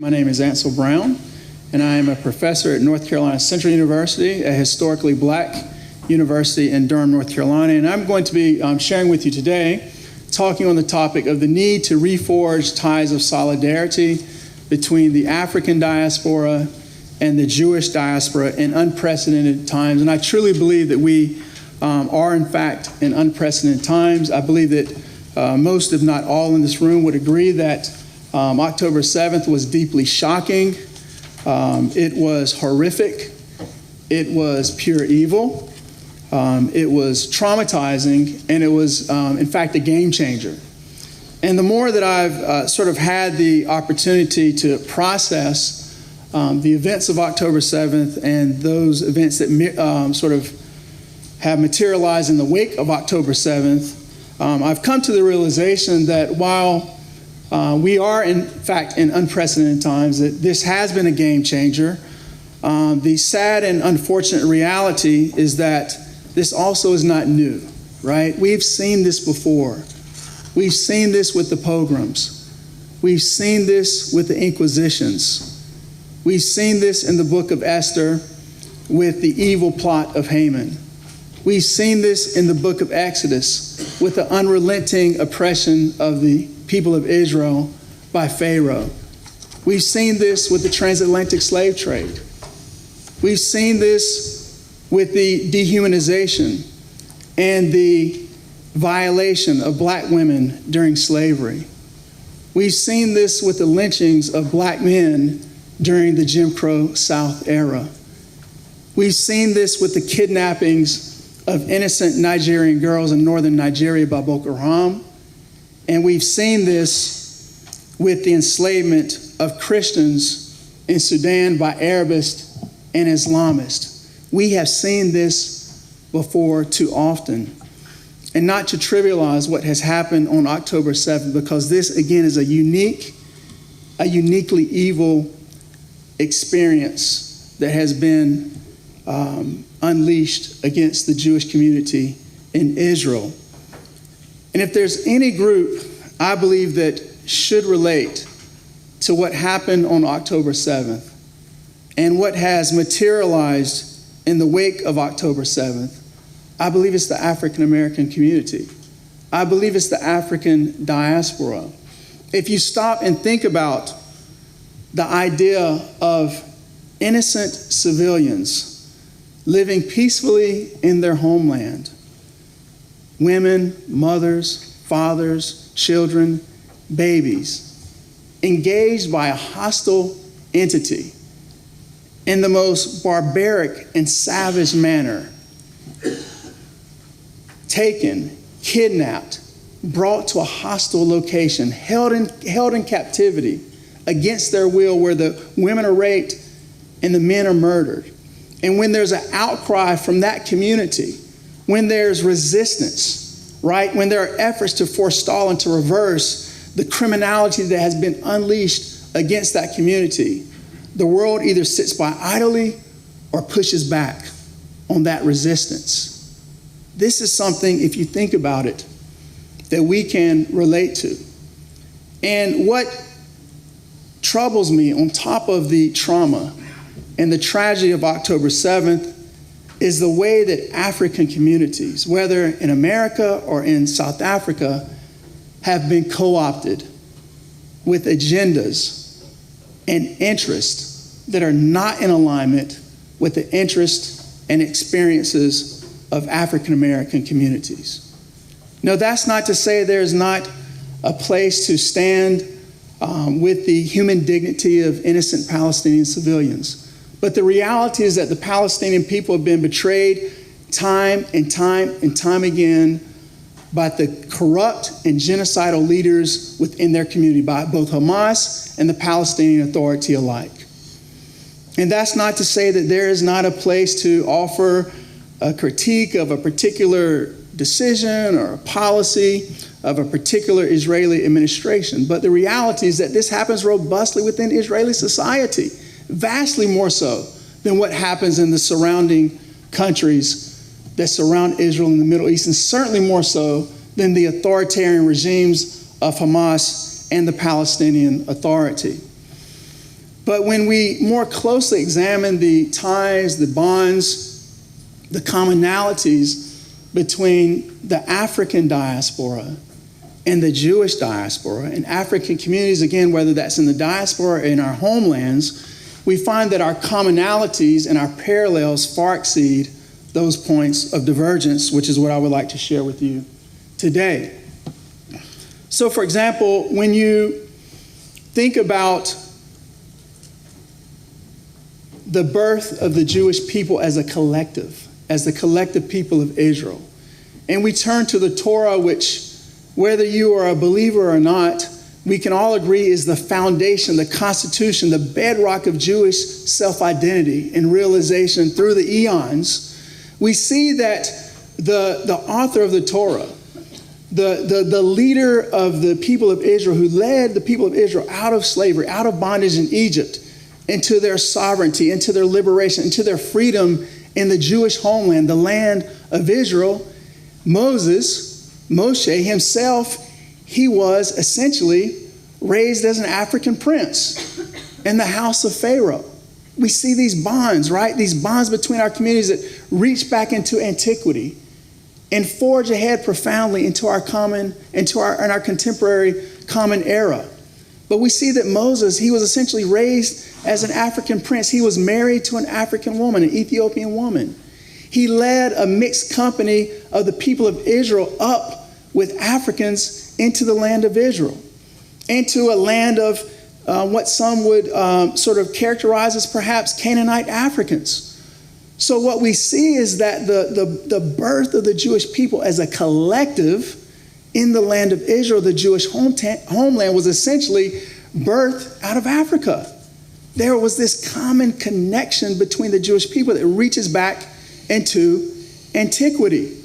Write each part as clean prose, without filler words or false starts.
My name is Ansel Brown, and I am a professor at North Carolina Central University, a historically black university in Durham, North Carolina. And I'm going to be sharing with you today, talking on the topic of the need to reforge ties of solidarity between the African diaspora and the Jewish diaspora in unprecedented times. And I truly believe that we are, in fact, in unprecedented times. I believe that most, if not all, in this room would agree that October 7th was deeply shocking. It was horrific. It was pure evil. It was traumatizing, and it was, in fact, a game changer. And the more that I've sort of had the opportunity to process the events of October 7th and those events that sort of have materialized in the wake of October 7th, I've come to the realization that while we are, in fact, in unprecedented times, that this has been a game changer, the sad and unfortunate reality is that this also is not new, right? We've seen this before. We've seen this with the pogroms. We've seen this with the Inquisitions. We've seen this in the book of Esther with the evil plot of Haman. We've seen this in the book of Exodus with the unrelenting oppression of the people of Israel by Pharaoh. We've seen this with the transatlantic slave trade. We've seen this with the dehumanization and the violation of black women during slavery. We've seen this with the lynchings of black men during the Jim Crow South era. We've seen this with the kidnappings of innocent Nigerian girls in northern Nigeria by Boko Haram. And we've seen this with the enslavement of Christians in Sudan by Arabists and Islamists. We have seen this before too often. And not to trivialize what has happened on October 7th, because this, again, is a uniquely evil experience that has been unleashed against the Jewish community in Israel. And if there's any group I believe that should relate to what happened on October 7th and what has materialized in the wake of October 7th, I believe it's the African American community. I believe it's the African diaspora. If you stop and think about the idea of innocent civilians living peacefully in their homeland, women, mothers, fathers, children, babies, engaged by a hostile entity in the most barbaric and savage manner, taken, kidnapped, brought to a hostile location, held in captivity against their will, where the women are raped and the men are murdered. And when there's an outcry from that community, when there's resistance, right? When there are efforts to forestall and to reverse the criminality that has been unleashed against that community, the world either sits by idly or pushes back on that resistance. This is something, if you think about it, that we can relate to. And what troubles me on top of the trauma and the tragedy of October 7th is the way that African communities, whether in America or in South Africa, have been co-opted with agendas and interests that are not in alignment with the interests and experiences of African American communities. Now, that's not to say there's not a place to stand with the human dignity of innocent Palestinian civilians. But the reality is that the Palestinian people have been betrayed time and time again by the corrupt and genocidal leaders within their community, by both Hamas and the Palestinian Authority alike. And that's not to say that there is not a place to offer a critique of a particular decision or a policy of a particular Israeli administration. But the reality is that this happens robustly within Israeli society, vastly more so than what happens in the surrounding countries that surround Israel in the Middle East, and certainly more so than the authoritarian regimes of Hamas and the Palestinian Authority. But when we more closely examine the ties, the bonds, the commonalities between the African diaspora and the Jewish diaspora and African communities, again, whether that's in the diaspora or in our homelands, we find that our commonalities and our parallels far exceed those points of divergence, which is what I would like to share with you today. So, for example, when you think about the birth of the Jewish people as a collective, as the collective people of Israel, and we turn to the Torah, which, whether you are a believer or not, we can all agree is the foundation, the constitution, the bedrock of Jewish self-identity and realization through the eons. We see that the author of the Torah, the leader of the people of Israel, who led the people of Israel out of slavery, out of bondage in Egypt, into their sovereignty, into their liberation, into their freedom in the Jewish homeland, the land of Israel, Moshe himself, he was essentially raised as an African prince in the house of Pharaoh. We see these bonds, right? These bonds between our communities that reach back into antiquity and forge ahead profoundly into our contemporary common era. But we see that Moses, he was essentially raised as an African prince. He was married to an African woman, an Ethiopian woman. He led a mixed company of the people of Israel up with Africans into the land of Israel, into a land of what some would sort of characterize as perhaps Canaanite Africans. So what we see is that the birth of the Jewish people as a collective in the land of Israel, the Jewish homeland, was essentially birthed out of Africa. There was this common connection between the Jewish people that reaches back into antiquity.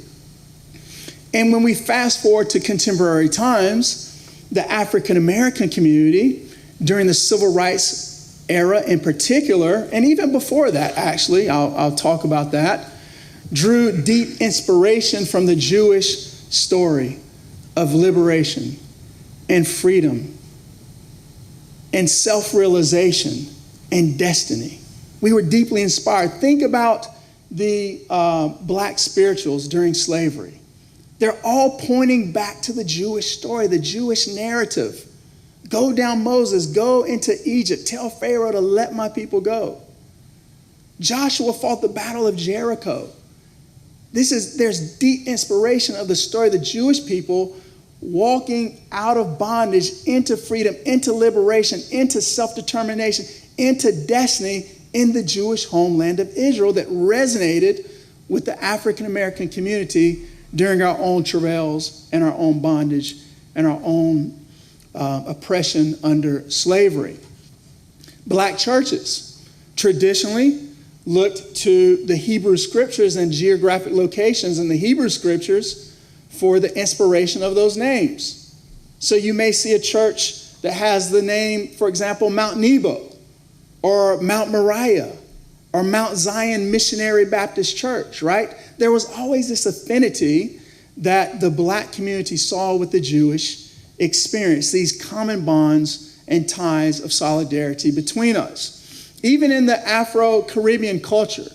And when we fast forward to contemporary times, the African American community during the civil rights era in particular, and even before that, actually, I'll talk about that, drew deep inspiration from the Jewish story of liberation and freedom and self-realization and destiny. We were deeply inspired. Think about the black spirituals during slavery. They're all pointing back to the Jewish story, the Jewish narrative. Go down Moses, go into Egypt, tell Pharaoh to let my people go. Joshua fought the battle of Jericho. There's deep inspiration of the story of the Jewish people walking out of bondage into freedom, into liberation, into self-determination, into destiny in the Jewish homeland of Israel that resonated with the African American community during our own travails and our own bondage and our own oppression under slavery. Black churches traditionally looked to the Hebrew scriptures and geographic locations in the Hebrew scriptures for the inspiration of those names. So you may see a church that has the name, for example, Mount Nebo or Mount Moriah or Mount Zion Missionary Baptist Church, right? There was always this affinity that the black community saw with the Jewish experience, these common bonds and ties of solidarity between us. Even in the Afro-Caribbean culture,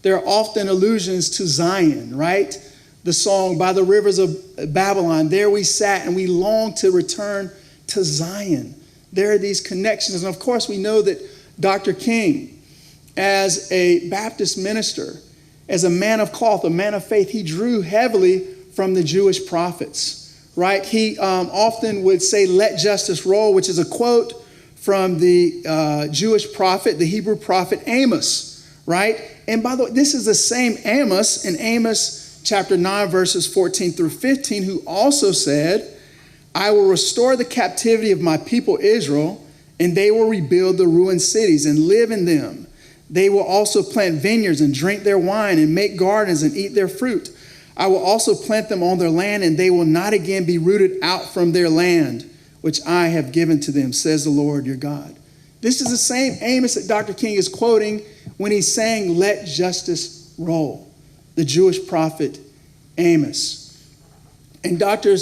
there are often allusions to Zion, right? The song, "By the Rivers of Babylon, there we sat and we longed to return to Zion." There are these connections. And of course, we know that Dr. King, as a Baptist minister, as a man of cloth, a man of faith, he drew heavily from the Jewish prophets, right? He often would say, "Let justice roll," which is a quote from the Jewish prophet, the Hebrew prophet Amos, right? And by the way, this is the same Amos in Amos chapter 9, verses 14 through 15, who also said, "I will restore the captivity of my people Israel, and they will rebuild the ruined cities and live in them. They will also plant vineyards and drink their wine and make gardens and eat their fruit. I will also plant them on their land, and they will not again be rooted out from their land, which I have given to them, says the Lord your God." This is the same Amos that Dr. King is quoting when he's saying, "Let justice roll," the Jewish prophet Amos. And Dr.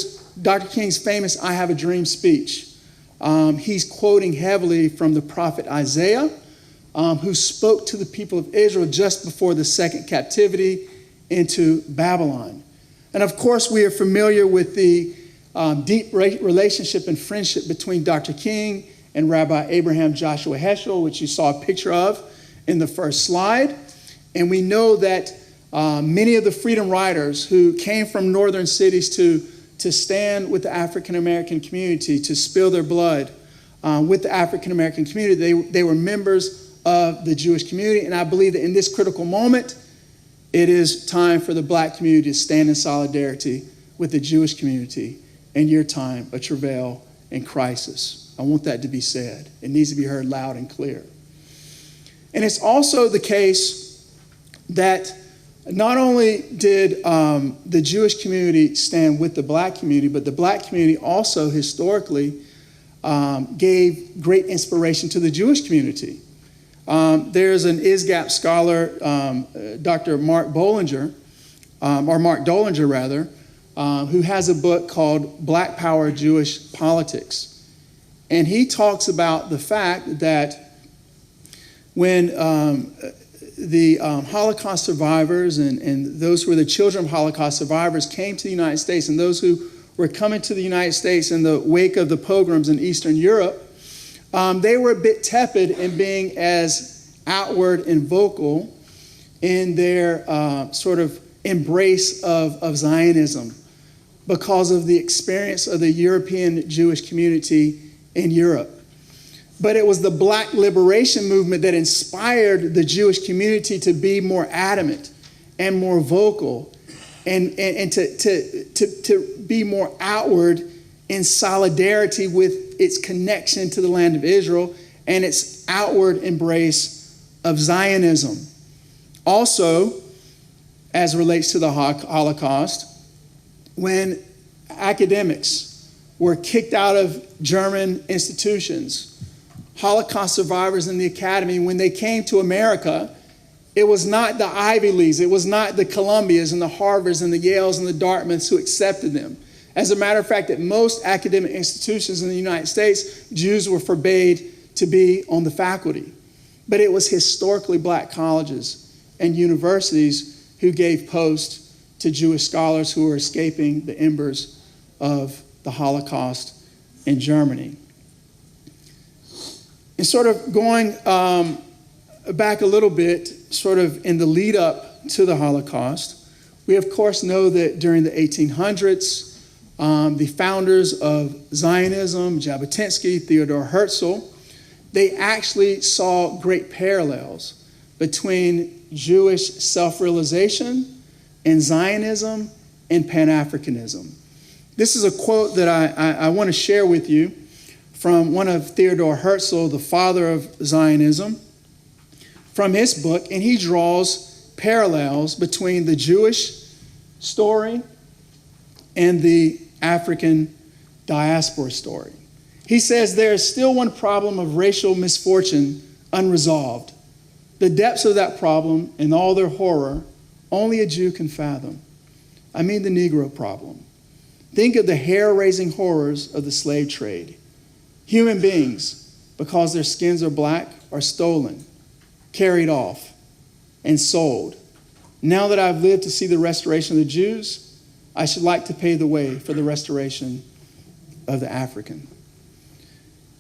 King's famous "I Have a Dream" speech he's quoting heavily from the prophet Isaiah, who spoke to the people of Israel just before the second captivity into Babylon. And of course, we are familiar with the deep relationship and friendship between Dr. King and Rabbi Abraham Joshua Heschel, which you saw a picture of in the first slide. And we know that many of the freedom riders who came from northern cities to stand with the African American community, to spill their blood with the African American community, they were members of the Jewish community. And I believe that in this critical moment, it is time for the Black community to stand in solidarity with the Jewish community in your time of travail and crisis. I want that to be said. It needs to be heard loud and clear. And it's also the case that not only did the Jewish community stand with the Black community, but the Black community also historically gave great inspiration to the Jewish community. There's an ISGAP scholar, Dr. Mark Dolinger, who has a book called Black Power Jewish Politics. And he talks about the fact that when the Holocaust survivors and those who were the children of Holocaust survivors came to the United States, and those who were coming to the United States in the wake of the pogroms in Eastern Europe, they were a bit tepid in being as outward and vocal in their sort of embrace of Zionism because of the experience of the European Jewish community in Europe. But it was the Black liberation movement that inspired the Jewish community to be more adamant and more vocal and to be more outward in solidarity with its connection to the land of Israel and its outward embrace of Zionism. Also, as relates to the Holocaust, when academics were kicked out of German institutions, Holocaust survivors in the academy, when they came to America, it was not the Ivy Leagues, it was not the Columbias and the Harvards and the Yales and the Dartmouths who accepted them. As a matter of fact, at most academic institutions in the United States, Jews were forbade to be on the faculty. But it was historically Black colleges and universities who gave posts to Jewish scholars who were escaping the embers of the Holocaust in Germany. And sort of going back a little bit, sort of in the lead up to the Holocaust, we of course know that during the 1800s, the founders of Zionism, Jabotinsky, Theodor Herzl, they actually saw great parallels between Jewish self-realization and Zionism and Pan-Africanism. This is a quote that I want to share with you from one of Theodor Herzl, the father of Zionism, from his book, and he draws parallels between the Jewish story and the African diaspora story. He says there is still one problem of racial misfortune unresolved. The depths of that problem and all their horror, only a Jew can fathom. I mean the Negro problem. Think of the hair-raising horrors of the slave trade. Human beings, because their skins are black, are stolen, carried off, and sold. Now that I've lived to see the restoration of the Jews, I should like to pave the way for the restoration of the African.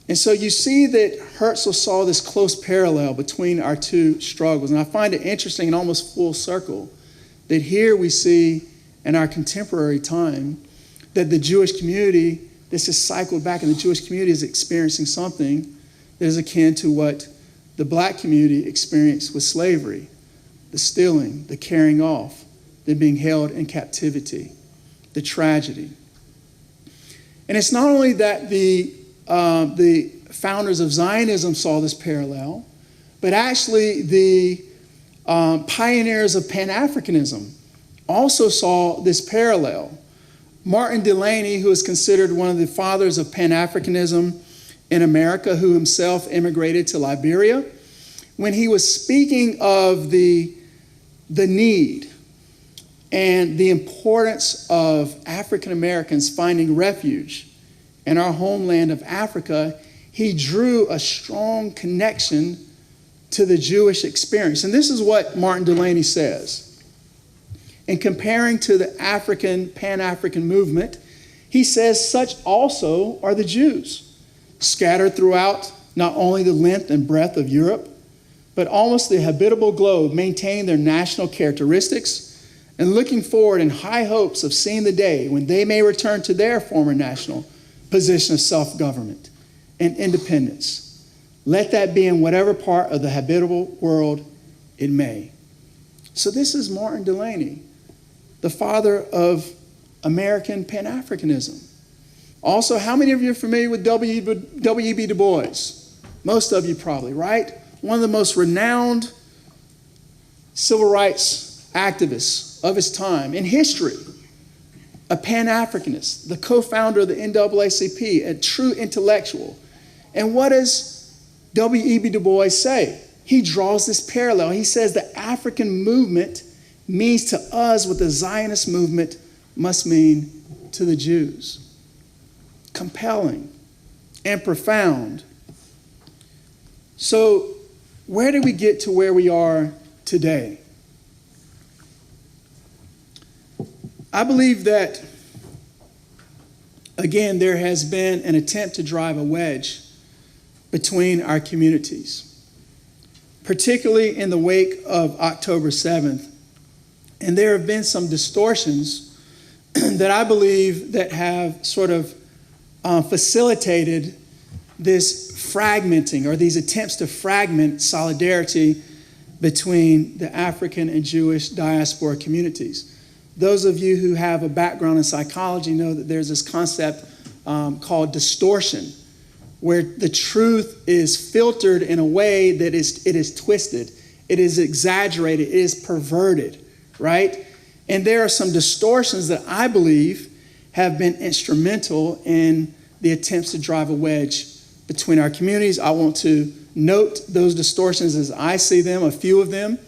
And so you see that Herzl saw this close parallel between our two struggles. And I find it interesting and almost full circle that here we see in our contemporary time that the Jewish community, this is cycled back, and the Jewish community is experiencing something that is akin to what the Black community experienced with slavery, the stealing, the carrying off, the being held in captivity, the tragedy. And it's not only that the founders of Zionism saw this parallel, but actually the pioneers of Pan-Africanism also saw this parallel. Martin Delany, who is considered one of the fathers of Pan-Africanism in America, who himself immigrated to Liberia, when he was speaking of the need and the importance of African Americans finding refuge in our homeland of Africa, he drew a strong connection to the Jewish experience. And this is what Martin Delany says. In comparing to the Pan-African movement, he says such also are the Jews, scattered throughout not only the length and breadth of Europe, but almost the habitable globe, maintaining their national characteristics and looking forward in high hopes of seeing the day when they may return to their former national position of self-government and independence. Let that be in whatever part of the habitable world it may. So this is Martin Delany, the father of American Pan-Africanism. Also, how many of you are familiar with W.E.B. Du Bois? Most of you probably, right? One of the most renowned civil rights activists of his time in history, a Pan-Africanist, the co-founder of the NAACP, a true intellectual. And what does W.E.B. Du Bois say? He draws this parallel. He says the African movement means to us what the Zionist movement must mean to the Jews. Compelling and profound. So, where did we get to where we are today? I believe that, again, there has been an attempt to drive a wedge between our communities, particularly in the wake of October 7th. And there have been some distortions that I believe that have sort of facilitated this fragmenting, or these attempts to fragment solidarity between the African and Jewish diaspora communities. Those of you who have a background in psychology know that there's this concept called distortion, where the truth is filtered in a way that it is twisted, it is exaggerated, it is perverted, right? And there are some distortions that I believe have been instrumental in the attempts to drive a wedge between our communities. I want to note those distortions as I see them, a few of them,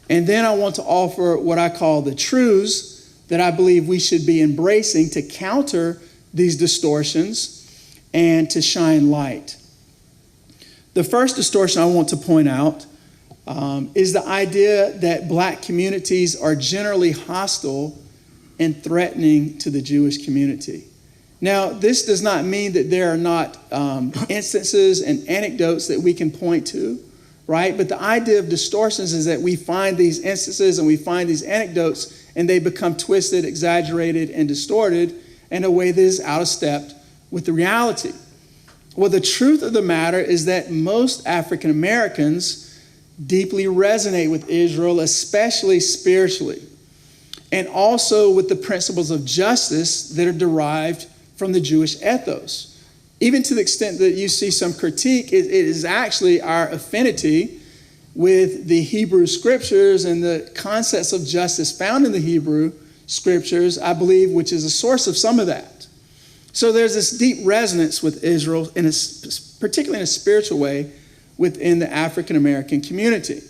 and then I want to offer what I call the truths that I believe we should be embracing to counter these distortions and to shine light. The first distortion I want to point out is the idea that black communities are generally hostile and threatening to the Jewish community. Now, this does not mean that there are not instances and anecdotes that we can point to, right? But the idea of distortions is that we find these instances and we find these anecdotes and they become twisted, exaggerated, and distorted in a way that is out of step with the reality. Well, the truth of the matter is that most African Americans deeply resonate with Israel, especially spiritually, and also with the principles of justice that are derived from the Jewish ethos. Even to the extent that you see some critique, it is actually our affinity with the Hebrew scriptures and the concepts of justice found in the Hebrew scriptures, I believe, which is a source of some of that. So there's this deep resonance with Israel, particularly in a spiritual way, within the African American community.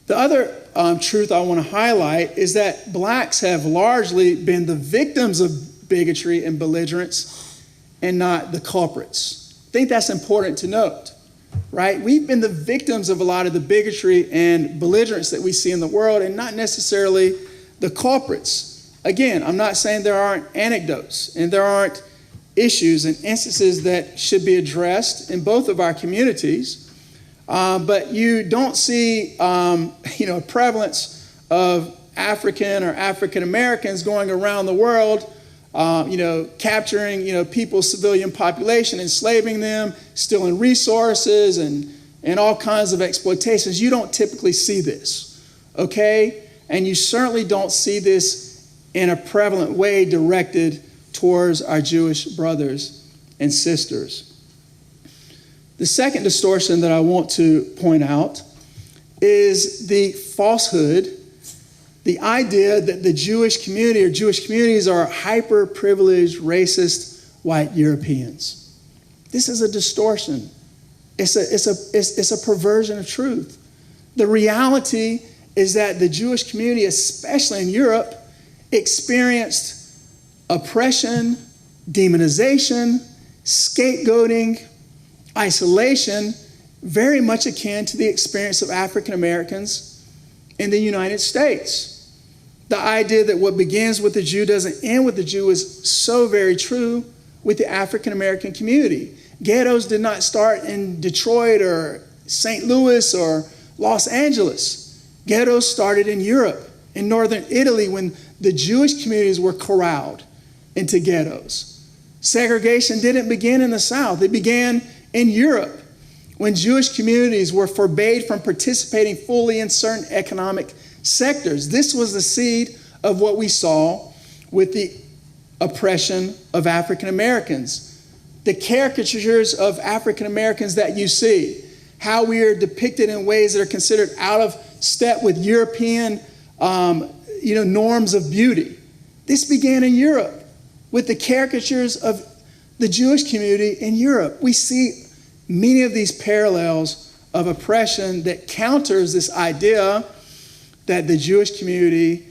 The other truth I want to highlight is that blacks have largely been the victims of bigotry and belligerence and not the culprits. I think that's important to note, right? We've been the victims of a lot of the bigotry and belligerence that we see in the world and not necessarily the culprits. Again, I'm not saying there aren't anecdotes and there aren't issues and instances that should be addressed in both of our communities, but you don't see, a prevalence of African or African Americans going around the world, capturing, people's civilian population, enslaving them, stealing resources, and all kinds of exploitations. You don't typically see this, okay? And you certainly don't see this in a prevalent way directed towards our Jewish brothers and sisters. The second distortion that I want to point out is the falsehood, the idea that the Jewish community or Jewish communities are hyper-privileged, racist, white Europeans. This is a distortion. It's a perversion of truth. The reality is that the Jewish community, especially in Europe, experienced oppression, demonization, scapegoating, isolation, very much akin to the experience of African Americans in the United States. The idea that what begins with the Jew doesn't end with the Jew is so very true with the African American community. Ghettos did not start in Detroit or St. Louis or Los Angeles. Ghettos started in Europe, in northern Italy, when the Jewish communities were corralled into ghettos. Segregation didn't begin in the South. It began in Europe, when Jewish communities were forbade from participating fully in certain economic sectors. This was the seed of what we saw with the oppression of African Americans. The caricatures of African Americans that you see, how we are depicted in ways that are considered out of step with European norms of beauty. This began in Europe with the caricatures of the Jewish community in Europe. We see many of these parallels of oppression that counters this idea that the Jewish community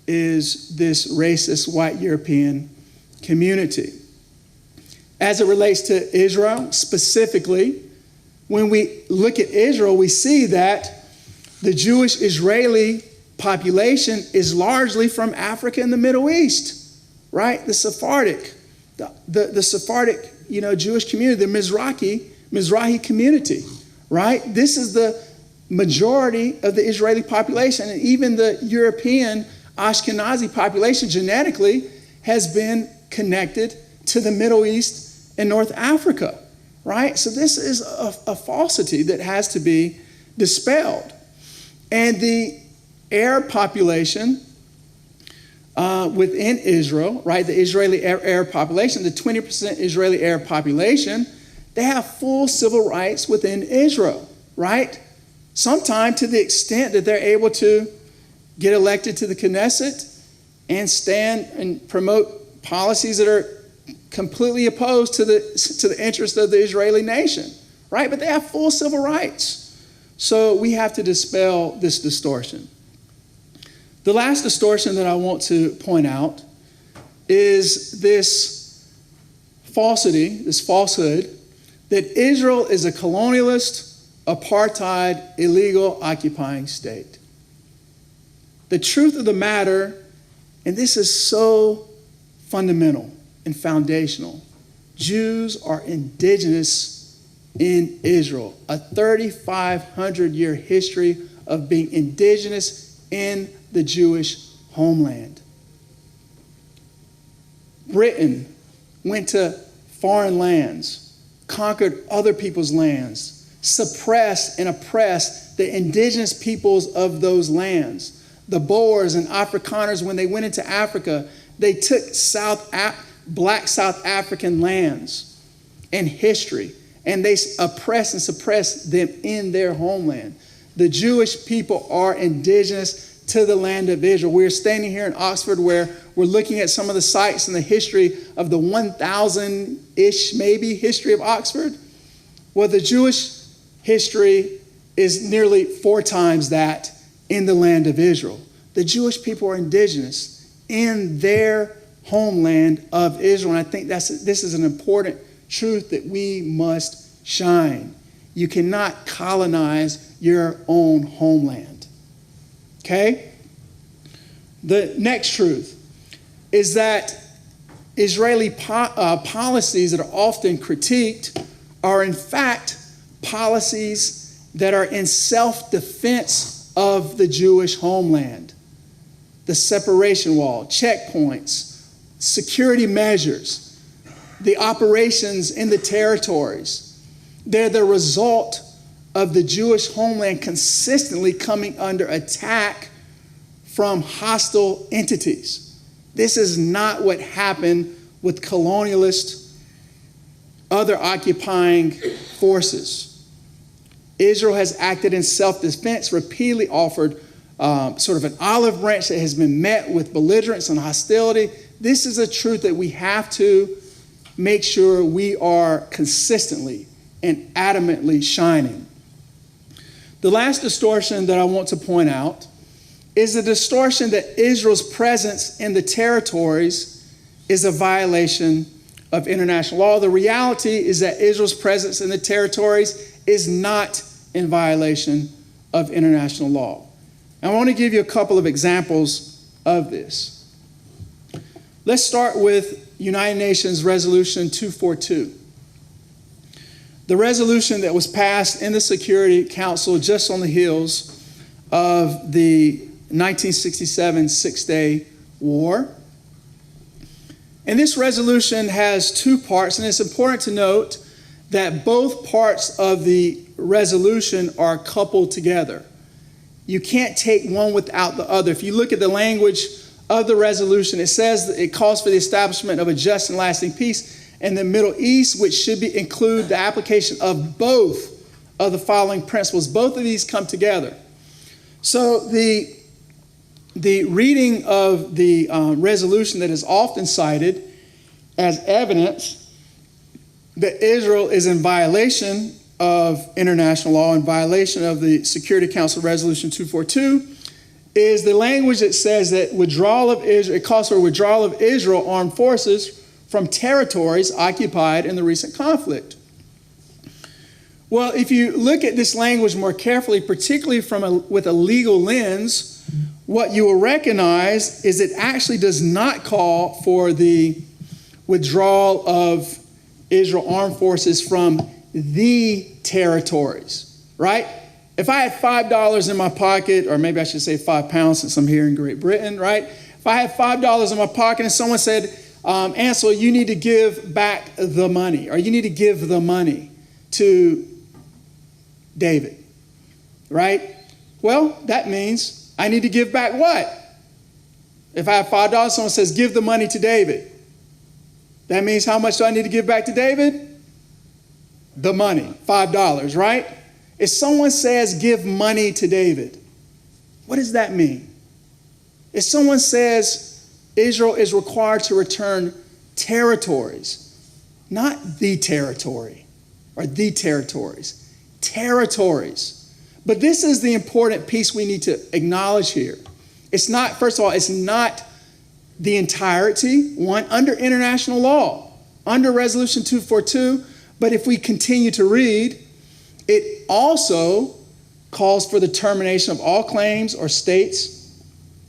is this racist white European community. As it relates to Israel specifically, when we look at Israel, we see that the Jewish Israeli population is largely from Africa and the Middle East, right? The Sephardic, the Sephardic, Jewish community, the Mizrahi community, right? This is the majority of the Israeli population, and even the European Ashkenazi population genetically has been connected to the Middle East and North Africa, right? So this is a falsity that has to be dispelled. And the Arab population within Israel, right, the Israeli Arab population, the 20% Israeli Arab population, they have full civil rights within Israel, right? Sometimes to the extent that they're able to get elected to the Knesset and stand and promote policies that are completely opposed to the interests of the Israeli nation, right? But they have full civil rights. So we have to dispel this distortion. The last distortion that I want to point out is this falsity, this falsehood, that Israel is a colonialist, apartheid, illegal occupying state. The truth of the matter, and this is so fundamental and foundational, Jews are indigenous in Israel. A 3,500-year history of being indigenous in the Jewish homeland. Britain went to foreign lands, conquered other people's lands, suppressed and oppressed the indigenous peoples of those lands. The Boers and Afrikaners, when they went into Africa, they took black South African lands and history, and they oppressed and suppressed them in their homeland. The Jewish people are indigenous to the land of Israel. We're standing here in Oxford where we're looking at some of the sites in the history of the 1,000-ish maybe history of Oxford. Well, the Jewish history is nearly 4 times that in the land of Israel. The Jewish people are indigenous in their homeland of Israel. And I think this is an important truth that we must shine. You cannot colonize your own homeland. Okay? The next truth is that Israeli policies that are often critiqued are in fact policies that are in self-defense of the Jewish homeland. The separation wall, checkpoints, security measures, the operations in the territories. They're the result of the Jewish homeland consistently coming under attack from hostile entities. This is not what happened with colonialist, other occupying forces. Israel has acted in self-defense, repeatedly offered sort of an olive branch that has been met with belligerence and hostility. This is a truth that we have to make sure we are consistently and adamantly shining. The last distortion that I want to point out is the distortion that Israel's presence in the territories is a violation of international law. The reality is that Israel's presence in the territories is not in violation of international law. And I want to give you a couple of examples of this. Let's start with United Nations Resolution 242. The resolution that was passed in the Security Council just on the heels of the 1967 Six-Day War. And this resolution has two parts, and it's important to note that both parts of the resolution are coupled together. You can't take one without the other. If you look at the language of the resolution, it says that it calls for the establishment of a just and lasting peace in the Middle East, which should include the application of both of the following principles. Both of these come together. So the reading of the resolution that is often cited as evidence that Israel is in violation of international law, in violation of the Security Council Resolution 242, is the language that says that withdrawal of Israel, it calls for withdrawal of Israel armed forces from territories occupied in the recent conflict. Well, if you look at this language more carefully, particularly with a legal lens, what you will recognize is it actually does not call for the withdrawal of Israel armed forces from the territories, right? If I had $5 in my pocket, or maybe I should say £5 since I'm here in Great Britain, right? If I had $5 in my pocket and someone said, Ansel, you need to give back the money, or you need to give the money to David, right? Well, that means I need to give back what? If I have $5, someone says, give the money to David. That means how much do I need to give back to David? The money, $5, right? If someone says, give money to David, what does that mean? If someone says, Israel is required to return territories, not the territory or the territories, territories. But this is the important piece we need to acknowledge here. It's not, first of all, it's not the entirety, one, under international law, under Resolution 242. But if we continue to read, it also calls for the termination of all claims or states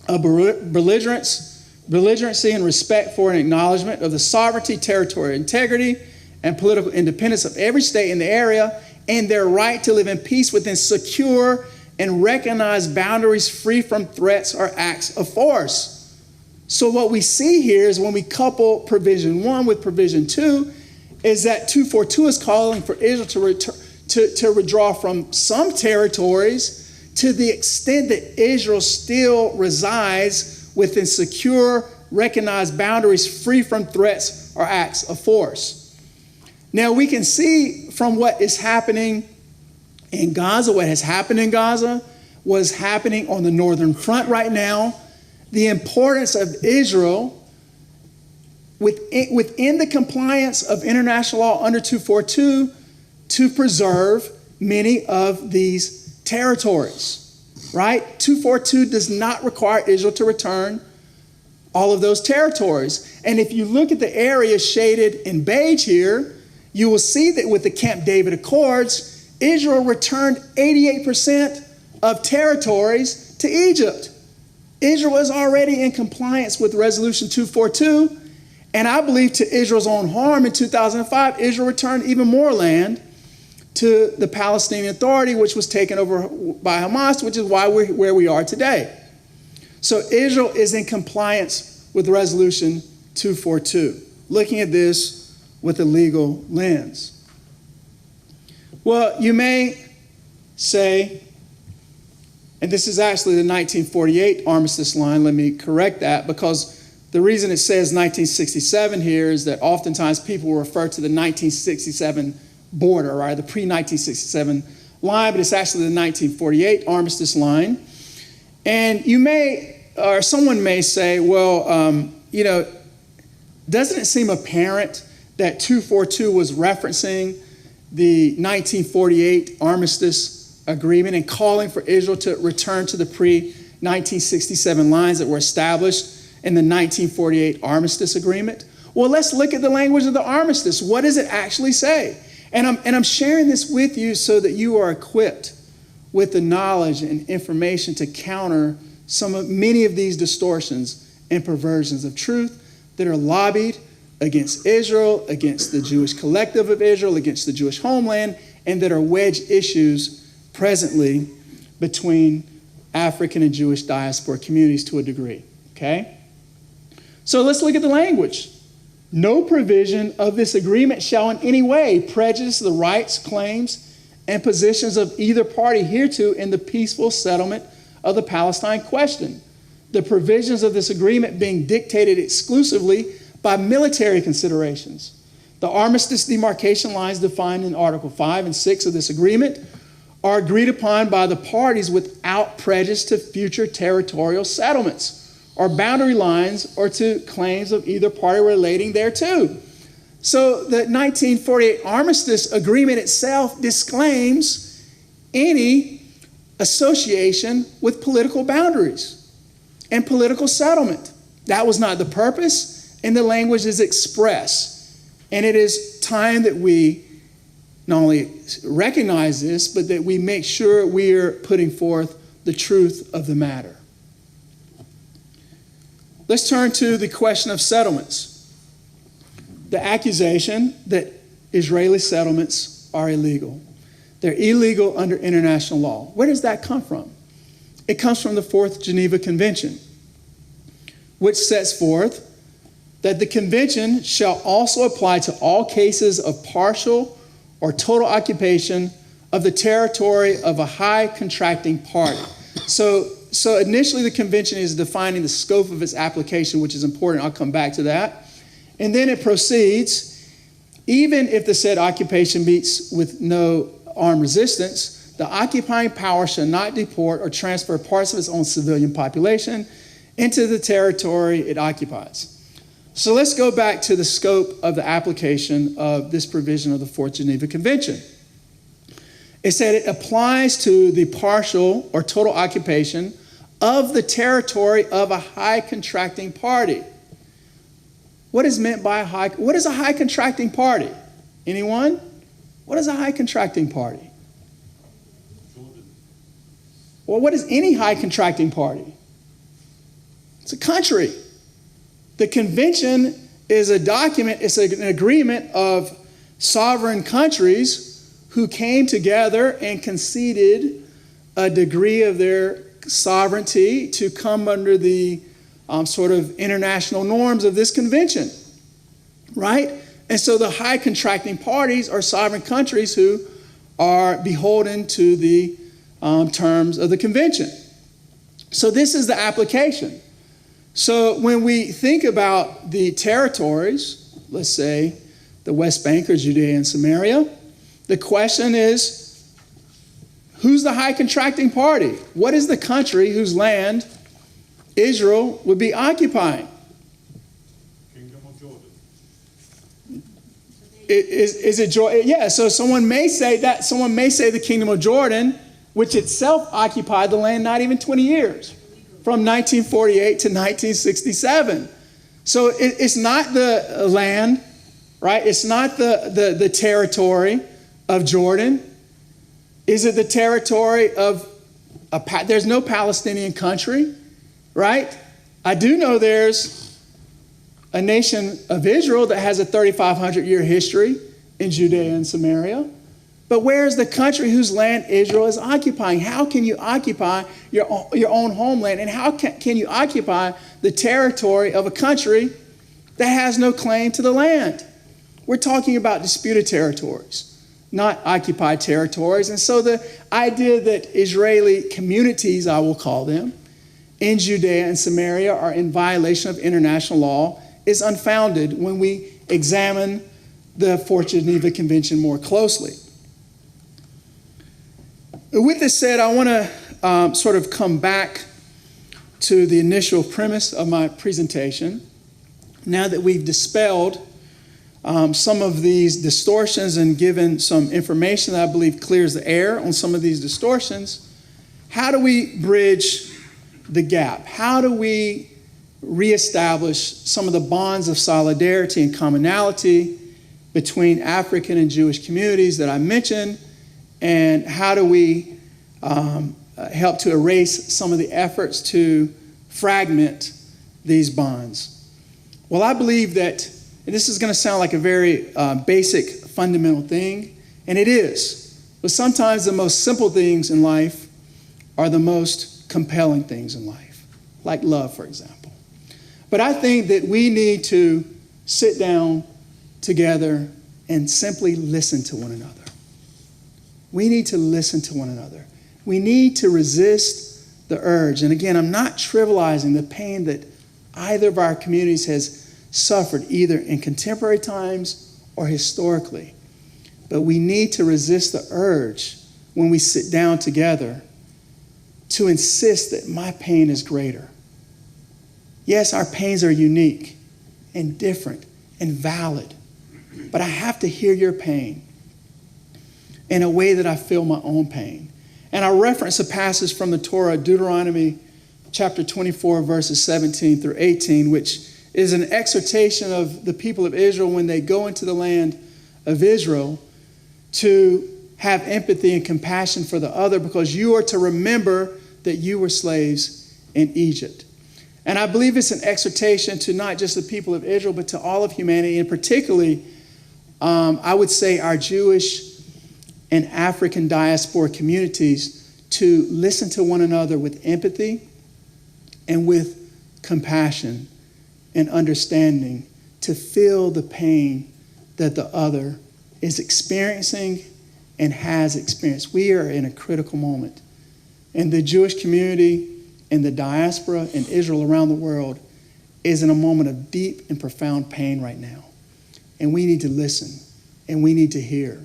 of belligerency and respect for and acknowledgement of the sovereignty, territorial integrity, and political independence of every state in the area, and their right to live in peace within secure and recognized boundaries free from threats or acts of force. So what we see here is when we couple provision 1 with provision 2, is that 242 is calling for Israel to withdraw from some territories to the extent that Israel still resides within secure, recognized boundaries free from threats or acts of force. Now we can see from what is happening in Gaza, what has happened in Gaza, what is happening on the northern front right now, the importance of Israel within the compliance of international law under 242 to preserve many of these territories, right? 242 does not require Israel to return all of those territories. And if you look at the area shaded in beige here, you will see that with the Camp David Accords, Israel returned 88% of territories to Egypt. Israel is already in compliance with Resolution 242, and I believe to Israel's own harm in 2005, Israel returned even more land to the Palestinian Authority, which was taken over by Hamas, which is why we're where we are today. So Israel is in compliance with Resolution 242, looking at this with a legal lens. Well, you may say, and this is actually the 1948 armistice line. Let me correct that, because the reason it says 1967 here is that oftentimes people will refer to the 1967 border, right, the pre-1967 line, but it's actually the 1948 armistice line. And you may, or someone may say, well, doesn't it seem apparent that 242 was referencing the 1948 armistice agreement and calling for Israel to return to the pre-1967 lines that were established in the 1948 armistice agreement? Well, let's look at the language of the armistice. What does it actually say? And I'm sharing this with you so that you are equipped with the knowledge and information to counter many of these distortions and perversions of truth that are lobbied against Israel, against the Jewish collective of Israel, against the Jewish homeland, and that are wedge issues presently between African and Jewish diaspora communities to a degree, okay? So let's look at the language. No provision of this agreement shall in any way prejudice the rights, claims, and positions of either party hereto in the peaceful settlement of the Palestine question. The provisions of this agreement being dictated exclusively by military considerations. The armistice demarcation lines defined in Article 5 and 6 of this agreement are agreed upon by the parties without prejudice to future territorial settlements or boundary lines or to claims of either party relating thereto. So the 1948 Armistice Agreement itself disclaims any association with political boundaries and political settlement. That was not the purpose, and the language is express. And it is time that we not only recognize this, but that we make sure we are putting forth the truth of the matter. Let's turn to the question of settlements. The accusation that Israeli settlements are illegal. They're illegal under international law. Where does that come from? It comes from the Fourth Geneva Convention, which sets forth that the convention shall also apply to all cases of partial or total occupation of the territory of a high contracting party. So initially the convention is defining the scope of its application, which is important. I'll come back to that. And then it proceeds, even if the said occupation meets with no armed resistance, the occupying power shall not deport or transfer parts of its own civilian population into the territory it occupies. So let's go back to the scope of the application of this provision of the Fourth Geneva Convention. It said it applies to the partial or total occupation of the territory of a high contracting party. What is meant by what is a high contracting party? Anyone? What is a high contracting party? Well, what is any high contracting party? It's a country. The convention is a document, it's an agreement of sovereign countries who came together and conceded a degree of their sovereignty to come under the sort of international norms of this convention, right? And so the high contracting parties are sovereign countries who are beholden to the terms of the convention. So this is the application. So when we think about the territories, let's say the West Bank or Judea and Samaria, the question is, who's the high contracting party? What is the country whose land Israel would be occupying? Kingdom of Jordan. Is it Jordan? Yeah, so someone may say the Kingdom of Jordan, which itself occupied the land not even 20 years, from 1948 to 1967. So it's not the land, right? It's not the territory of Jordan. Is it the territory of there's no Palestinian country, right? I do know there's a nation of Israel that has a 3,500-year history in Judea and Samaria. But where is the country whose land Israel is occupying? How can you occupy your own homeland? And how can you occupy the territory of a country that has no claim to the land? We're talking about disputed territories, not occupied territories. And so the idea that Israeli communities, I will call them, in Judea and Samaria are in violation of international law is unfounded when we examine the Fourth Geneva Convention more closely. With this said, I want to sort of come back to the initial premise of my presentation. Now that we've dispelled some of these distortions and given some information that I believe clears the air on some of these distortions, how do we bridge the gap? How do we reestablish some of the bonds of solidarity and commonality between African and Jewish communities that I mentioned, and how do we help to erase some of the efforts to fragment these bonds. Well, I believe that, and this is going to sound like a very basic, fundamental thing, and it is, but sometimes the most simple things in life are the most compelling things in life, like love, for example. But I think that we need to sit down together and simply listen to one another. We need to listen to one another. We need to resist the urge. And again, I'm not trivializing the pain that either of our communities has suffered, either in contemporary times or historically. But we need to resist the urge when we sit down together to insist that my pain is greater. Yes, our pains are unique and different and valid, but I have to hear your pain in a way that I feel my own pain. And I reference a passage from the Torah, Deuteronomy chapter 24, verses 17 through 18, which is an exhortation of the people of Israel when they go into the land of Israel to have empathy and compassion for the other, because you are to remember that you were slaves in Egypt. And I believe it's an exhortation to not just the people of Israel, but to all of humanity, and particularly, I would say, our Jewish and African diaspora communities, to listen to one another with empathy and with compassion and understanding, to feel the pain that the other is experiencing and has experienced. We are in a critical moment. And the Jewish community and the diaspora and Israel around the world is in a moment of deep and profound pain right now. And we need to listen, and we need to hear,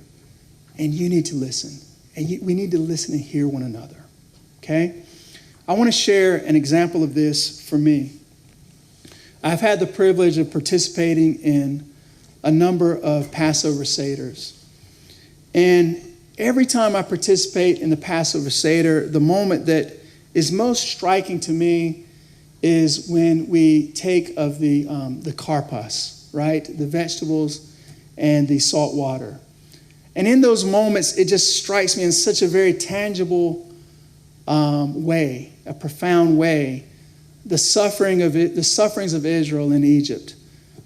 and you need to listen. And we need to listen and hear one another, okay? I want to share an example of this for me. I've had the privilege of participating in a number of Passover Seders. And every time I participate in the Passover Seder, the moment that is most striking to me is when we take of the karpas, right? The vegetables and the salt water. And in those moments, it just strikes me in such a very tangible way, a profound way, the sufferings of Israel in Egypt,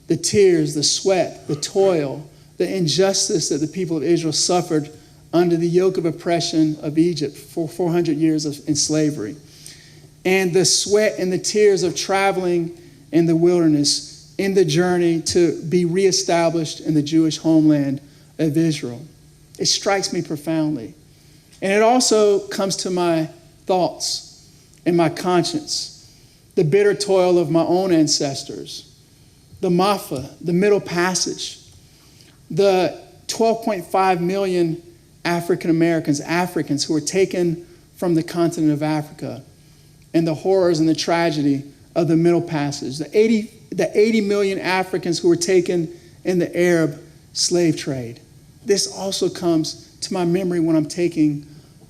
the tears, the sweat, the toil, the injustice that the people of Israel suffered under the yoke of oppression of Egypt for 400 years in slavery. And the sweat and the tears of traveling in the wilderness in the journey to be reestablished in the Jewish homeland of Israel. It strikes me profoundly. And it also comes to my thoughts and my conscience, the bitter toil of my own ancestors, the Mafa, the Middle Passage, the 12.5 million African Africans who were taken from the continent of Africa, and the horrors and the tragedy of the Middle Passage, the 80 million Africans who were taken in the Arab slave trade. This also comes to my memory when I'm taking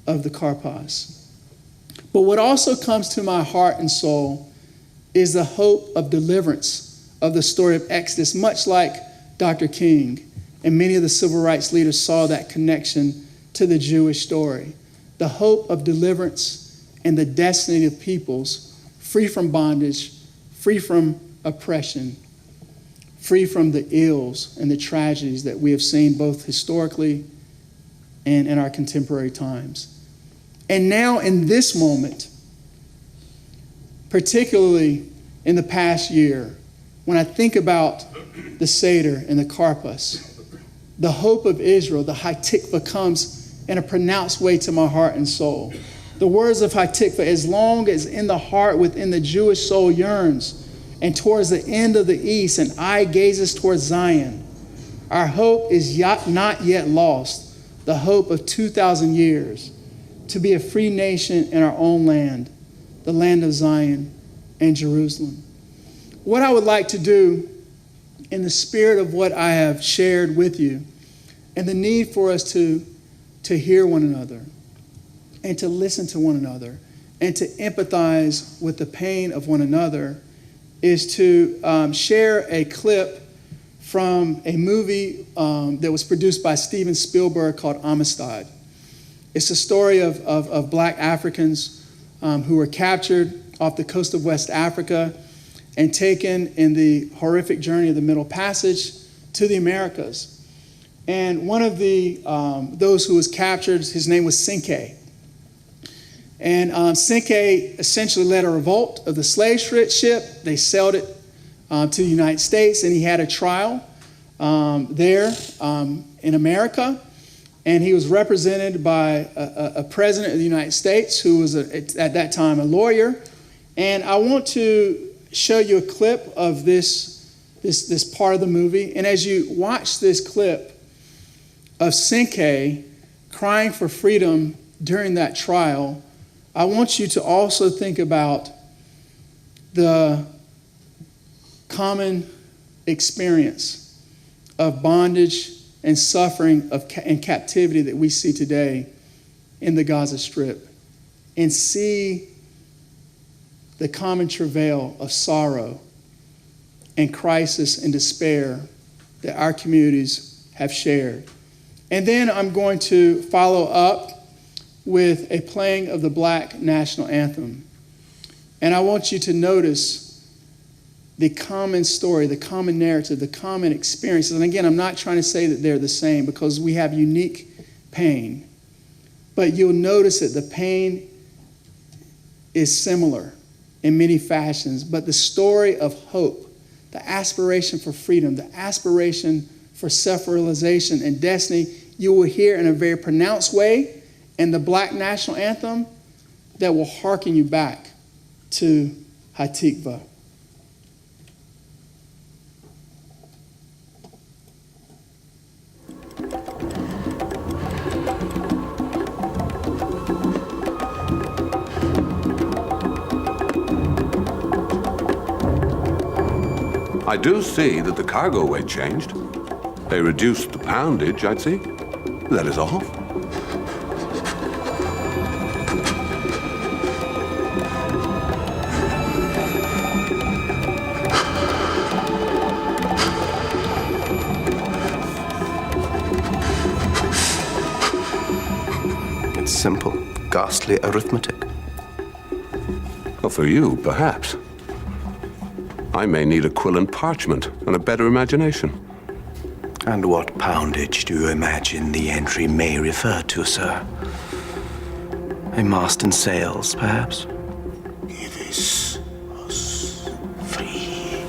of the karpas. But what also comes to my heart and soul is the hope of deliverance of the story of Exodus, much like Dr. King and many of the civil rights leaders saw that connection to the Jewish story. The hope of deliverance and the destiny of peoples free from bondage, free from oppression, free from the ills and the tragedies that we have seen both historically and in our contemporary times. And now in this moment, particularly in the past year, when I think about the Seder and the Karpas, the hope of Israel, the Hatikvah, comes in a pronounced way to my heart and soul. The words of Hatikvah, as long as in the heart within the Jewish soul yearns, and towards the end of the east, and eye gazes towards Zion, our hope is not yet lost, the hope of 2,000 years, to be a free nation in our own land, the land of Zion and Jerusalem. What I would like to do, in the spirit of what I have shared with you, and the need for us to hear one another, and to listen to one another, and to empathize with the pain of one another, is to share a clip from a movie that was produced by Steven Spielberg called Amistad. It's a story of black Africans who were captured off the coast of West Africa and taken in the horrific journey of the Middle Passage to the Americas. And one of those who was captured, his name was Senke. And Senke essentially led a revolt of the slave ship. They sailed it to the United States, and he had a trial there in America. And he was represented by a president of the United States who was, at that time, a lawyer. And I want to show you a clip of this part of the movie. And as you watch this clip of Senke crying for freedom during that trial, I want you to also think about the common experience of bondage and suffering and captivity that we see today in the Gaza Strip, and see the common travail of sorrow and crisis and despair that our communities have shared. And then I'm going to follow up with a playing of the Black National Anthem. And I want you to notice the common story, the common narrative, the common experiences. And again, I'm not trying to say that they're the same, because we have unique pain. But you'll notice that the pain is similar in many fashions. But the story of hope, the aspiration for freedom, the aspiration for self-realization and destiny, you will hear in a very pronounced way in the Black National Anthem that will hearken you back to Hatikva. I do see that the cargo weight changed. They reduced the poundage, I'd see. That is all. It's simple, ghastly arithmetic. Well, for you, perhaps. I may need a quill and parchment and a better imagination. And what poundage do you imagine the entry may refer to, sir? A mast and sails, perhaps? Give us free.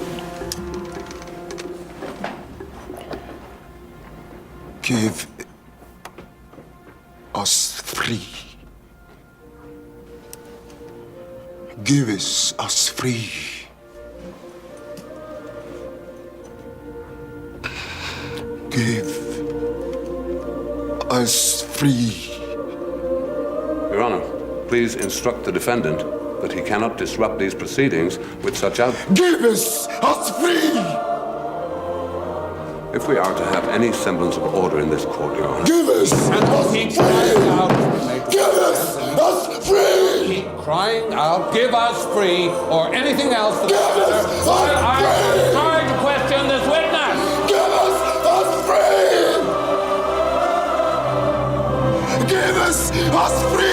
Give us free. Give us free. Give us free. Your Honor, please instruct the defendant that he cannot disrupt these proceedings with such Give us free! If we are to have any semblance of order in this court, Your Honor. Give us free! Give us free! Keep crying out, give us free, or anything else. Give us free! I'm sorry to question this witness. Give us free! Give us free!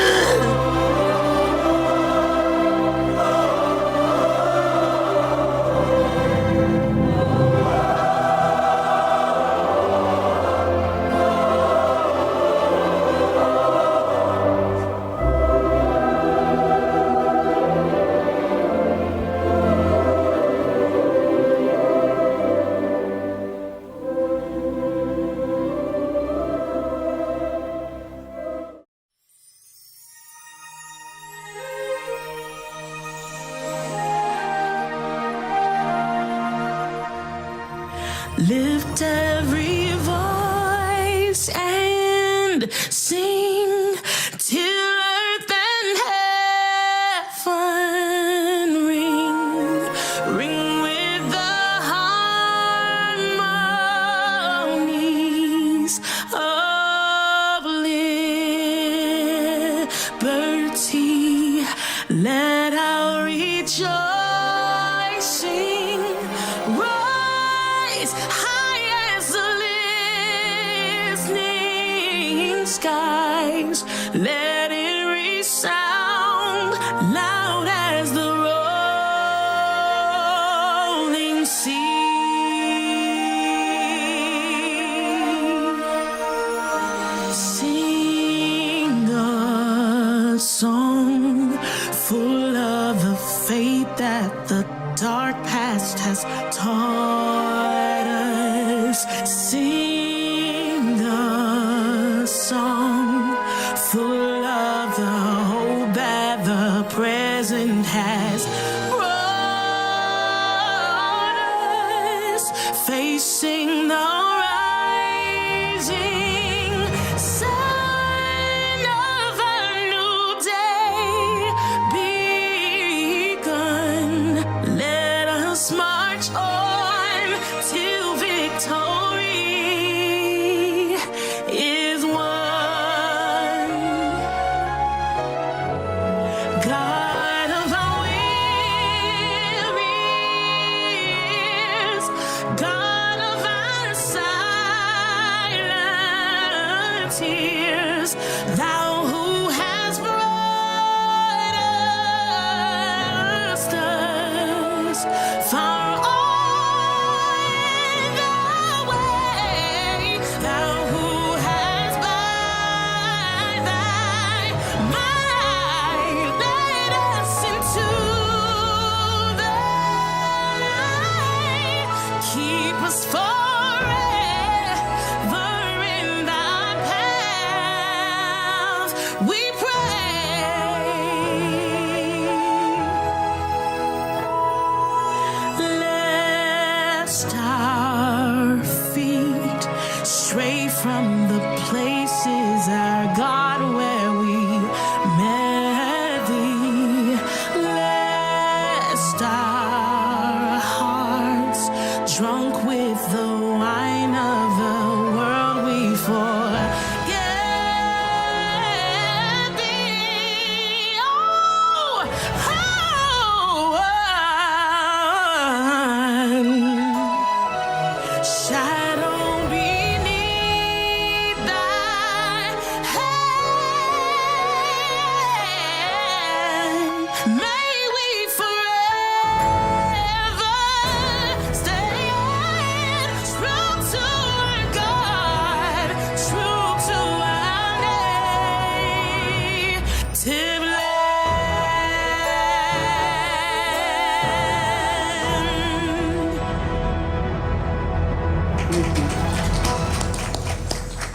Lift every voice and sing till earth and heaven ring. Ring with the harmonies of liberty. Let our rejoicing sing, rise high as the listening skies. Let it resound loud as the rolling sea. Sing a song full of the faith that the dark past has taught us. Sing a song full of the hope that the present has brought us. Facing the rising sun of a new day begun. Let us march on till victory is won. God of our wearies, God of our silent tears, Thou who hast brought us far on the way, Thou who hast by Thy might led us into the light. Keep us forever in Thy path, we pray. Lest our feet stray from the places, our God, where we met Thee. Lest our hearts, drunk with the wine of the world, we forget Thee. Oh, shadow beneath Thy hand, may we forever stand true to our God, true to our native land.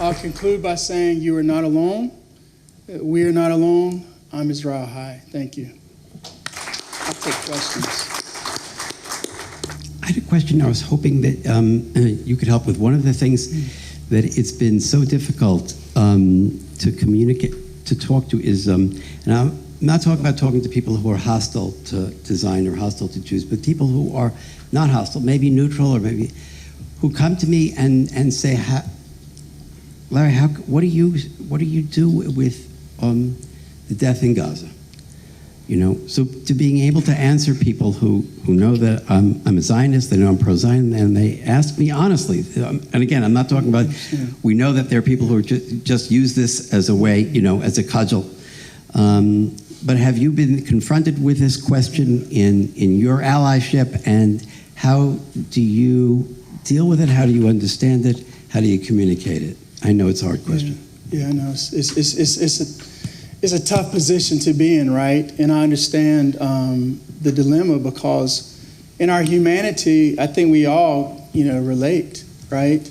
I'll conclude by saying you are not alone. We are not alone. I'm Israel High. Thank you. I'll take questions. I had a question. I was hoping that you could help with. One of the things that it's been so difficult to communicate, to talk to is, and I'm not talking about talking to people who are hostile to design or hostile to Jews, but people who are not hostile, maybe neutral, or maybe who come to me and say, Larry, what do you do with the death in Gaza? You know, so to being able to answer people who know that I'm a Zionist, they know I'm pro-Zion, and they ask me honestly, and again, I'm not talking about, we know that there are people who are just use this as a way, you know, as a cudgel. But have you been confronted with this question in your allyship, and how do you deal with it? How do you understand it? How do you communicate it? I know it's a hard question. Yeah, I know. It's a tough position to be in, right? And I understand the dilemma, because in our humanity, I think we all, relate, right?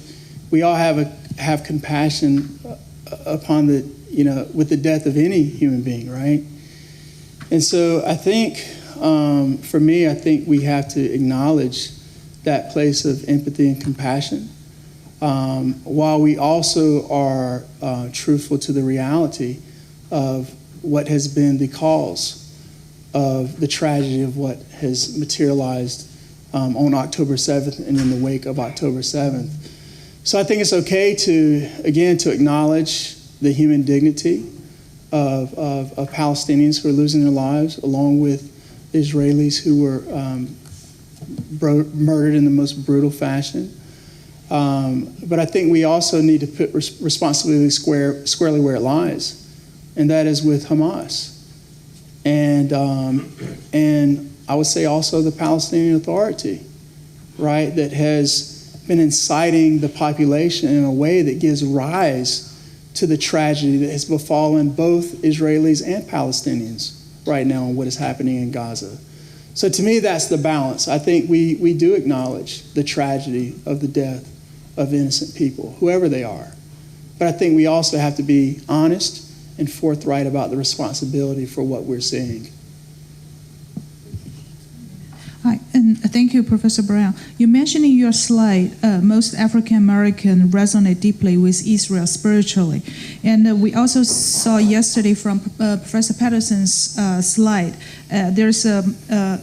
We all have compassion upon with the death of any human being, right? And so I think, for me, I think we have to acknowledge that place of empathy and compassion, while we also are truthful to the reality of what has been the cause of the tragedy of what has materialized on October 7th and in the wake of October 7th. So I think it's okay to acknowledge the human dignity of Palestinians who are losing their lives, along with the Israelis who were murdered in the most brutal fashion. But I think we also need to put responsibility squarely where it lies, and that is with Hamas. And I would say also the Palestinian Authority, right, that has been inciting the population in a way that gives rise to the tragedy that has befallen both Israelis and Palestinians right now in what is happening in Gaza. So to me, that's the balance. I think we do acknowledge the tragedy of the death of innocent people, whoever they are. But I think we also have to be honest and forthright about the responsibility for what we're seeing. Hi, and thank you, Professor Brown. You mentioned in your slide, most African Americans resonate deeply with Israel spiritually. And we also saw yesterday from Professor Patterson's slide, there's a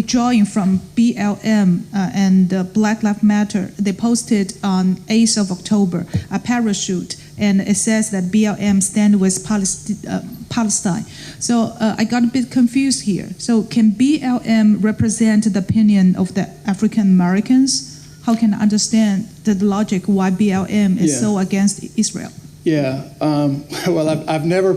drawing from BLM and Black Lives Matter. They posted on 8th of October a parachute, and it says that BLM stand with Palestine. So I got a bit confused here. So can BLM represent the opinion of the African Americans? How can I understand the logic why BLM is so against Israel? Yeah, well, I've never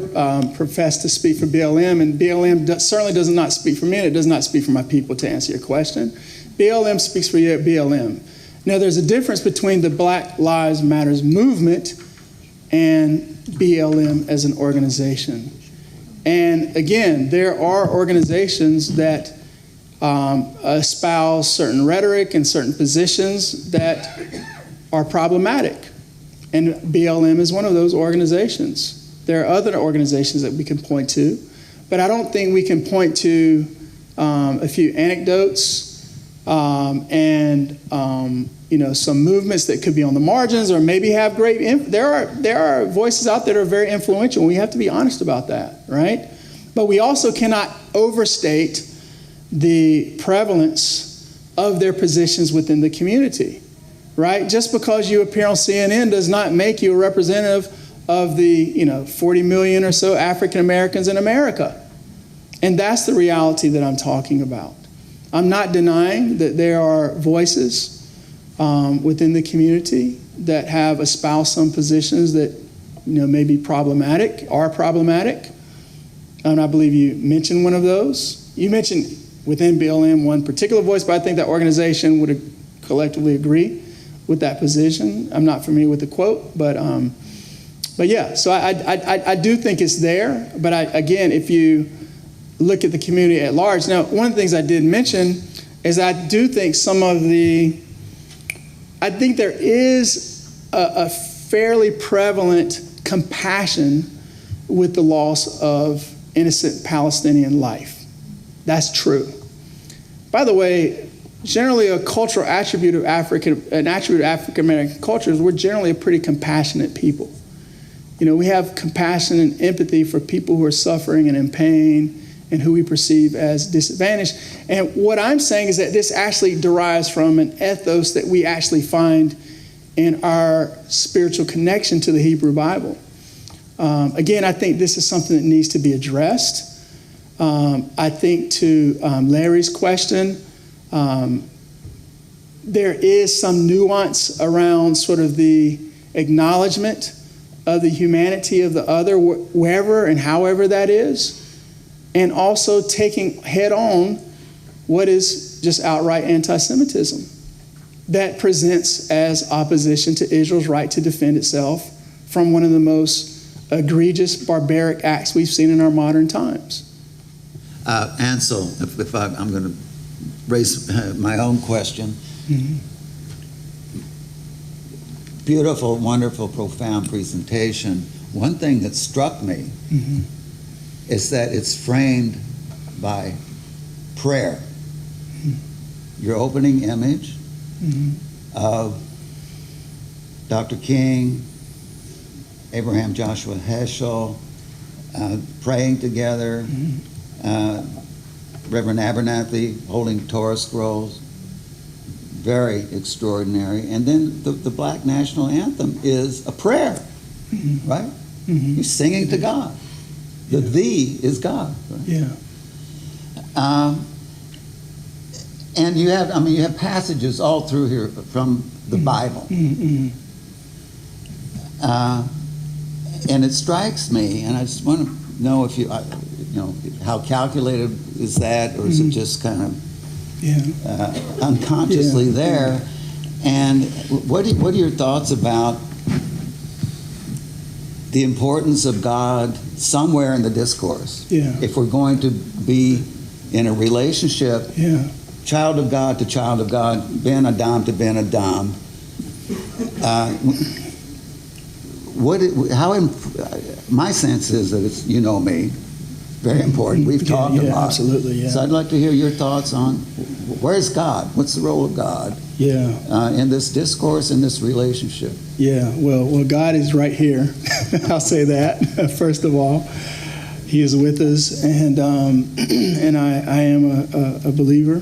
professed to speak for BLM, and BLM certainly does not speak for me, and it does not speak for my people, to answer your question. BLM speaks for BLM. Now, there's a difference between the Black Lives Matter movement and BLM as an organization. And again, there are organizations that espouse certain rhetoric and certain positions that are problematic. And BLM is one of those organizations. There are other organizations that we can point to, but I don't think we can point to a few anecdotes and some movements that could be on the margins or maybe have great. There are voices out there that are very influential, and we have to be honest about that, right? But we also cannot overstate the prevalence of their positions within the community. Right? Just because you appear on CNN does not make you a representative of the 40 million or so African Americans in America. And that's the reality that I'm talking about. I'm not denying that there are voices within the community that have espoused some positions that may be problematic, are problematic. And I believe you mentioned one of those. You mentioned within BLM one particular voice, but I think that organization would collectively agree with that position. I'm not familiar with the quote, but yeah. So I do think it's there. But again, if you look at the community at large, now one of the things I did mention is I do think I think there is a fairly prevalent compassion with the loss of innocent Palestinian life. That's true. By the way, generally a cultural attribute of African American culture is we're generally a pretty compassionate people. We have compassion and empathy for people who are suffering and in pain and who we perceive as disadvantaged. And what I'm saying is that this actually derives from an ethos that we actually find in our spiritual connection to the Hebrew Bible. Again, I think this is something that needs to be addressed. I think to Larry's question, there is some nuance around sort of the acknowledgement of the humanity of the other, wherever and however that is, and also taking head on what is just outright anti-Semitism that presents as opposition to Israel's right to defend itself from one of the most egregious, barbaric acts we've seen in our modern times. Ansel, if I'm going to raise my own question. Mm-hmm. Beautiful, wonderful, profound presentation. One thing that struck me is that it's framed by prayer. Your opening image of Dr. King, Abraham Joshua Heschel, praying together, Reverend Abernathy holding Torah scrolls, very extraordinary. And then the Black National Anthem is a prayer, right? You're singing to God. The thee is God. Right? Yeah. And you have passages all through here from the Bible. And it strikes me, and I just want to know if how calculated is that, or is it just kind of unconsciously there? And what are your thoughts about the importance of God somewhere in the discourse? If we're going to be in a relationship, child of God to child of God, Ben Adam to Ben Adam, my sense is that it's, me, very important. We've talked about absolutely, it. So I'd like to hear your thoughts on where's God? What's the role of God in this discourse, in this relationship? Well, God is right here. I'll say that, first of all. He is with us, and I am a believer.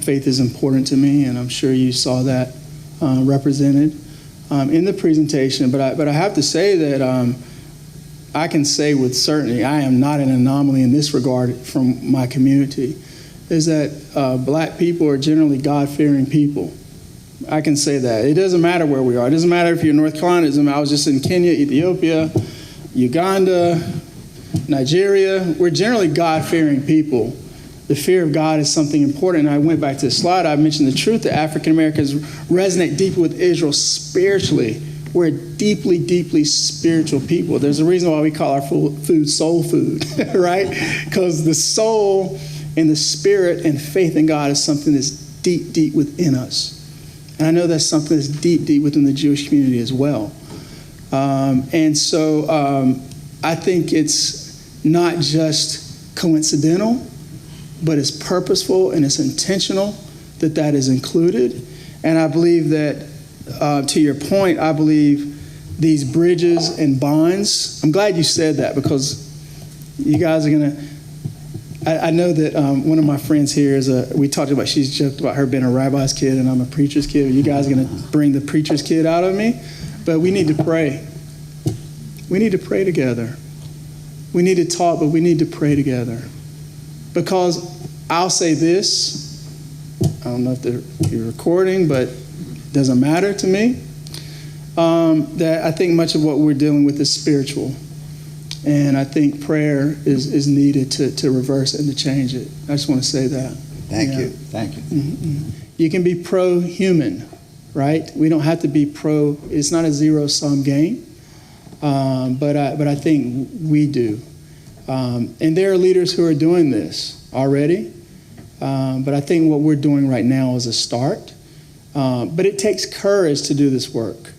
Faith is important to me, and I'm sure you saw that represented in the presentation. But I have to say that I can say with certainty I am not an anomaly in this regard from my community, is that black people are generally God-fearing people. I can say that. It doesn't matter where we are. It doesn't matter if you're in North Carolina. I was just in Kenya, Ethiopia, Uganda, Nigeria. We're generally God-fearing people. The fear of God is something important. And I went back to the slide. I mentioned the truth that African Americans resonate deeply with Israel spiritually. We're a deeply, deeply spiritual people. There's a reason why we call our food soul food, right? Because the soul and the spirit and faith in God is something that's deep, deep within us. And I know that's something that's deep, deep within the Jewish community as well. And so I think it's not just coincidental, but it's purposeful and it's intentional that is included. And I believe that, to your point, I believe these bridges and bonds, I'm glad you said that, because you guys are going to, I know that one of my friends here we talked about, she's joked about her being a rabbi's kid and I'm a preacher's kid. You guys are going to bring the preacher's kid out of me, but we need to pray. We need to pray together. We need to talk, but we need to pray together. Because I'll say this, I don't know if you're recording, but it doesn't matter to me, that I think much of what we're dealing with is spiritual. And I think prayer is needed to reverse it and to change it. I just want to say that. Thank you. Thank you. Mm-hmm. You can be pro-human, right? We don't have to be it's not a zero-sum game. But I think we do. And there are leaders who are doing this already. But I think what we're doing right now is a start. But it takes courage to do this work.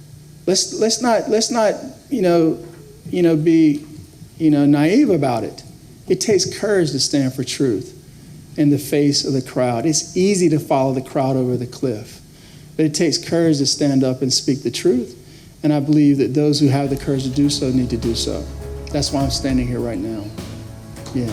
Let's not be naive about it. It takes courage to stand for truth in the face of the crowd. It's easy to follow the crowd over the cliff, but it takes courage to stand up and speak the truth. And I believe that those who have the courage to do so need to do so. That's why I'm standing here right now. Yeah.